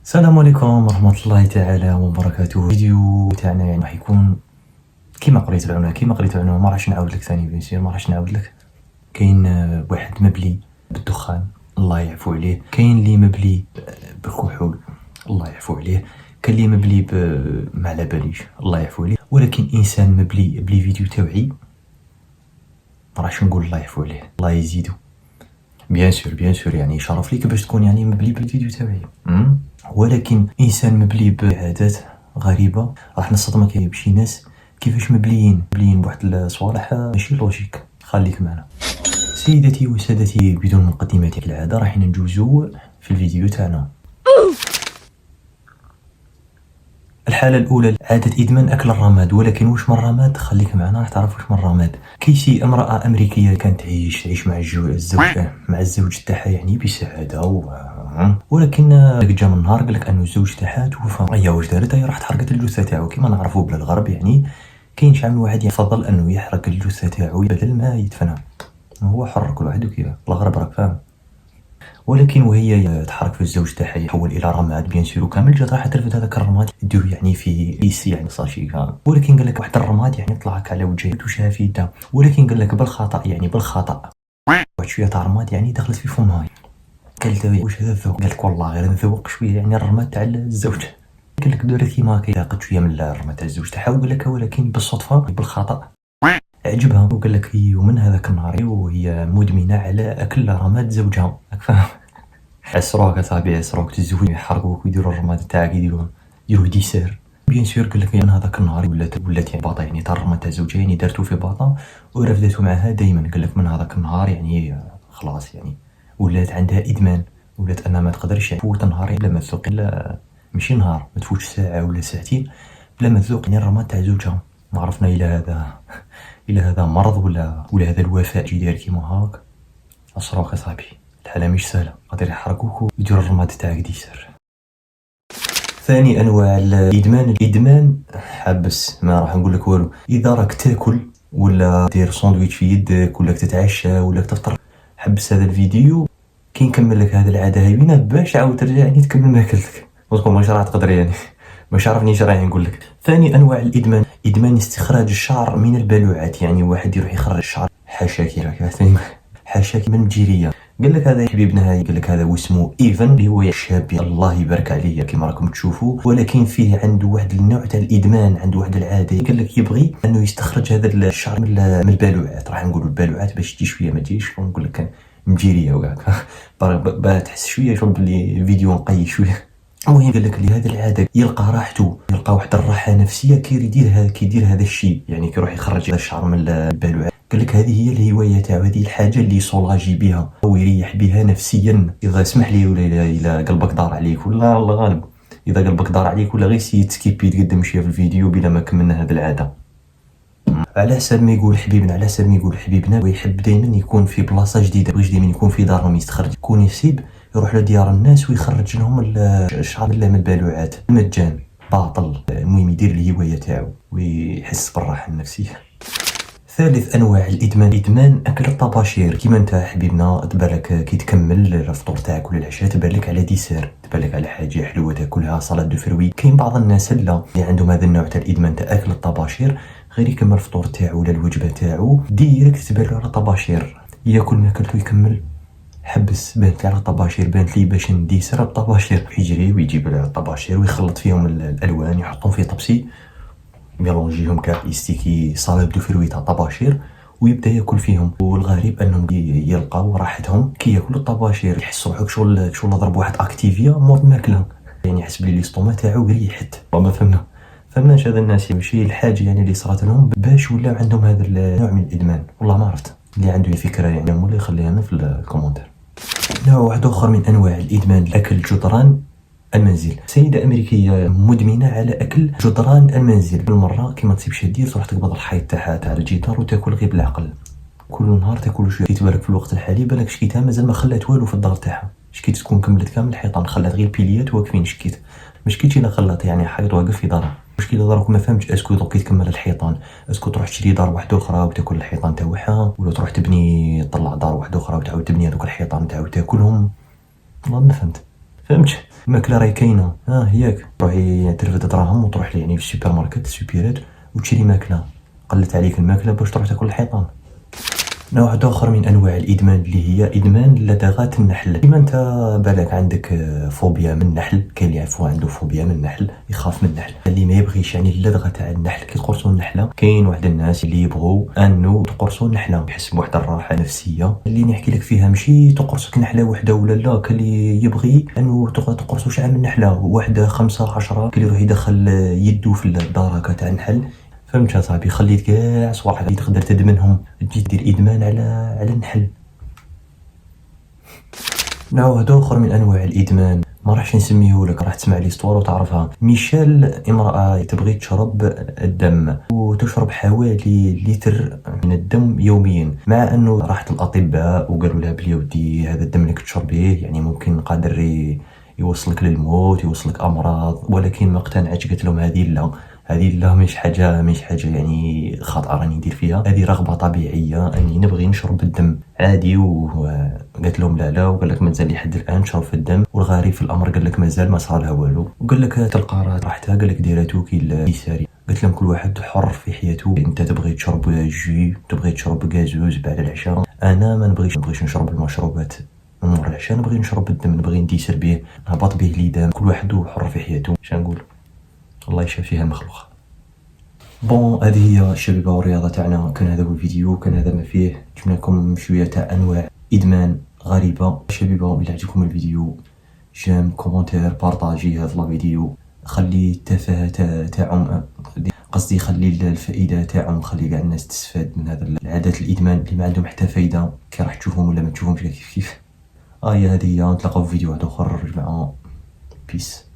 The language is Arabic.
السلام عليكم ورحمة الله تعالى وبركاته. الفيديو تاعنا يعني راح يكون كيما قريت العنوان ما راحش نعاود لك ثاني بيسير ما راحش نعاود لك. كاين واحد مبلي بالدخان الله يعفو عليه، كاين اللي مبلي بالكحول الله يعفو عليه، كاين اللي مبلي ما على باليش الله يعفو عليه، ولكن انسان مبلي بلي فيديو تاوعي ما راحش نقول الله يعفو عليه الله يزيدو. بيان سور يعني شرف ليك باش تكون يعني مبلي بالفيديو تاوعي، ولكن انسان مبلي بعادات غريبه راح نصدمك بشي ناس كيفاش مبليين بواحد الصوالح ماشي لوجيك. خليك معنا سيدتي وسادتي، بدون مقدمات كالعاده راح ندوزو في الفيديو تاعنا. الحالة الأولى عادة إدمان أكل الرماد، ولكن واش من الرماد؟ خليك معنا راح تعرف واش من الرماد. كيشي امرأة أمريكية كانت تعيش مع الزوج تاعها يعني بسعادة ولكن جا من نهار قالك أنه الزوج تاعها توفى. هي واش دارت؟ هي راحت حرقت الجثة تاعو. كيما نعرفو بلا الغرب يعني كاين شحال من واحد يفضل أنه يحرق الجثة تاعو بدل ما يدفنها. هو حر كل واحد وكيفاه الغرب راك فاهم. ولكن وهي تحرك في الزوج تاعها يحول الى رماد بيان سور كامل، جات راح ترفد هذاك الرماد ديرو يعني في كيس يعني صاشي فاهم. ولكن قال لك واحد الرماد يعني طلعك على وجهه وشها في يده، ولكن قال لك بالخطا يعني بالخطا واحد شويه تاع رماد يعني دخلت في فمها. قالت له واش هذا الذوق؟ قال لك والله غير نذوق شويه يعني الرماد تاع الزوج. قال لك درت كيما هكا ذاقت شويه من الرماد تاع الزوج تاعها، وقال لك ولكن بالصدفه بالخطا عجبها. وقال لك ومن هذاك النهار وهي مدمنه على اكل رماد زوجها فاهم. عسروك اصاحبي عسروك تزوج يحرقوك ويديروا الرماد تاعك يديروا ديسير. بيان سور قال لك يعني هذاك النهار ولات يعني باطا يعني تاع الرماد تاع زوجها يعني دارتو في باطا ورفدته معها دائما. قال لك من هذاك النهار يعني خلاص يعني ولات عندها ادمان، ولات انها ما تقدرش يعني تفوت نهار الا ما تذوق، لا ماشي نهار ما تفوتش ساعه ولا ساعتين بلا ما تذوق يعني الرماد تاع زوجها. ما عرفنا الى هذا مرض ولا هذا الوفاء جي داير كيما هاك. عسروك اصاحبي الحالة مش سهلة، قادر يحرقوك ويديروا الرماد تاعك ديسر. ثاني انواع الادمان حبس ما راح نقول لك والو. اذا راك تاكل ولا دير ساندويتش في يدك ولا تتعشى ولا تفطر حبس هذا الفيديو كي نكمل لك هذه العاده هايبينه باش عاود ترجع يعني تكمل ماكلتك. وتقول ماش راح تقدر يعني مش عارفني ايش راح نقول لك. ثاني انواع الادمان ادمان استخراج الشعر من البلوعات، يعني واحد يروح يخرج الشعر حاشاكي راك حاشاكي من الجيريه. قال لك هذا حبيبنا هاي قال لك هذا واسمه ايفن اللي هو شاب الله يبارك عليه كما راكم تشوفوا، ولكن فيه عنده واحد النوع تاع الادمان، عنده واحد العاده. قال لك يبغي انه يستخرج هذا الشعر من البالوعات، راح نقولوا البالوعات باش تجي شويه ما تجيش نقول لك مجيريه وكاع تحس شويه شغل بلي فيديو نقي شويه. المهم قال لك لهذه العاده يلقى راحته، يلقى واحد الراحه نفسيه كي يدير هذا الشيء، يعني كي يروح يخرج هذا الشعر من البالوعات. قال لك هذه هي الهوايه تاعو، هذه الحاجه اللي يصولاجي بها ويريح بها نفسيا. اذا اسمح لي ولا اذا قلبك دار عليك ولا الله غالب اذا قلبك دار عليك ولا غير سكيبي تقدم شويه في الفيديو بلا ما كملنا هذه العاده. على حسب ما يقول حبيبنا ويحب دائما يكون في بلاصه جديده، بغيش دائما يكون في دارهم يستخرج، يكون يسيب يروح لديار الناس ويخرج لهم الشعر من البالوعات مجان باطل. المهم يدير الهوايه تاعو ويحس بالراحه النفسيه. ثالث انواع الادمان ادمان اكل الطباشير. كيما انت حبيبنا تبارك كي تكمل الفطور تاعك ولا العشاء تبارك على ديسير، تبارك على حاجه حلوه تاكلها صلاه دو فروي. كاين بعض الناس اللي عندهم هذا النوع تاع الادمان تاع اكل الطباشير غير يكمل الفطور تاعو ولا الوجبه تاعو ديريكت تبان على طباشير، ياكل ماكلته يكمل حبس. بانت لي على الطباشير، بانت لي باش نديسر الطباشير يجري ويجيب الطباشير ويخلط فيهم الالوان يحطهم في طبسي ميلونجيهم كاع يستيكي صالاد دو فروي تاع الطباشير ويبدا ياكل فيهم. والغريب انهم يلقاو راحتهم كي ياكلوا الطباشير، يحسوا روحك شغل ضرب واحد اكتيفيا مور الماكله، يعني يحس بلي ليستوما تاعو ريحت. ما فهمناش هذا الناس ماشي الحاجه يعني اللي صارت لهم باش ولاو عندهم هذا النوع من الادمان. والله ما عرفت اللي عنده فكره يعني ولا يخليها لنا في الكومنتير. نوع واحد اخر من انواع الادمان اكل جدران المنزل. سيدة أمريكية مدمنة على أكل جدران المنزل. بالمرة كيما تصيب شديد تروح تقبض الحيط تاعها تاع الجدار وتاكل غير بالعقل، كل نهار تاكل شويه. تبارك في الوقت الحالي بالك شكيتها مازال ما خلات والو في الدار تاعها، شكيت تكون كملت كامل الحيطان، خلات غير البيليات واقفين. شكيت ما شكيتش الا خلات يعني حيط واقف في دارها. المشكله دارك ما فهمتش اسكو دوك تكمل الحيطان، اسكو تروح تشري دار واحده اخرى وتاكل الحيطان تاعها، ولا تروح تبني تطلع دار واحده اخرى وتعاود تبني هذوك الحيطان تعاود تاكلهم. والله ما فهمت فهمت؟ الماكله راهي كاينه، ياك تروحي ترفد دراهم وتروح يعني في السوبر ماركت السوبيرات وتشري ماكله، قلت عليك الماكله باش تروح تاكل الحيطان. نوع اخر من انواع الادمان اللي هي ادمان لدغات النحل. كيما انت بالك عندك فوبيا من النحل، كاين اللي يعرفوا عنده فوبيا من النحل، يخاف من النحل، اللي ما يبغيش يعني اللدغه تاع النحل كي تقرصوا النحله. كاين واحد الناس اللي يبغوا انه تقرصوا النحله يحس بواحد الراحه نفسيه. اللي نحكي لك فيها ماشي تقرصك نحله وحده ولا لا، كان اللي يبغي انه تقرصوا شحال من نحله، واحده 5 10، كان يروح يدخل يدو في الدركه تاع النحل. فهمت يا صاحبي؟ خليت كاع صوالح اللي تقدر تدمنهم تجي دير ادمان على النحل. نوع اخر من انواع الادمان ما راحش نسميه لك، راح تسمع لي اسطوره وتعرفها. ميشيل امراه تبغي تشرب الدم وتشرب حوالي لتر من الدم يوميا، مع انه راحت الاطباء وقالوا لها بلي ودي هذا الدم اللي تشربيه يعني ممكن قادر يوصلك للموت، يوصلك امراض، ولكن ما اقتنعتش. قلت لهم هذه لا مش حاجه يعني خطأ راني ندير فيها، هذه رغبه طبيعيه اني نبغي نشرب الدم عادي. وقالت لهم لا، وقال لك مازال لحد الان تشرب في الدم. والغريب في الامر قال لك مازال ما صار لها والو، وقال لك تلقى راحتها، قال لك ديراتو كي ساري. قلت لهم كل واحد حر في حياته، انت تبغي تشرب جوي، تبغي تشرب غازوز بعد العشاء، انا ما نبغيش نشرب المشروبات من مور العشاء، نبغي نشرب الدم، نبغي نديسر به، نهبط به ليدام. كل واحد حر في حياته، شنقول؟ الله يشافيها المخلوق. بون هذه هي الشبيبه والرياضه تاعنا. كان هذا هو الفيديو، كان هذا ما فيه. جبنا لكم شويه تاع انواع ادمان غريبه. الشبيبه الى عجبكم الفيديو جيم كومونتير بارطاجي هذا الفيديو، خلي التفاهه تاعهم، قصدي خلي الفائده تاعهم، خلي كاع الناس تستفاد من هذا العادات الادمان اللي ما عندهم حتى فايده، كي راح تشوفهم ولا ما تشوفهمش كيف. هي هذه هي. نتلاقاو في فيديو واحد اخر جماعه. بيس.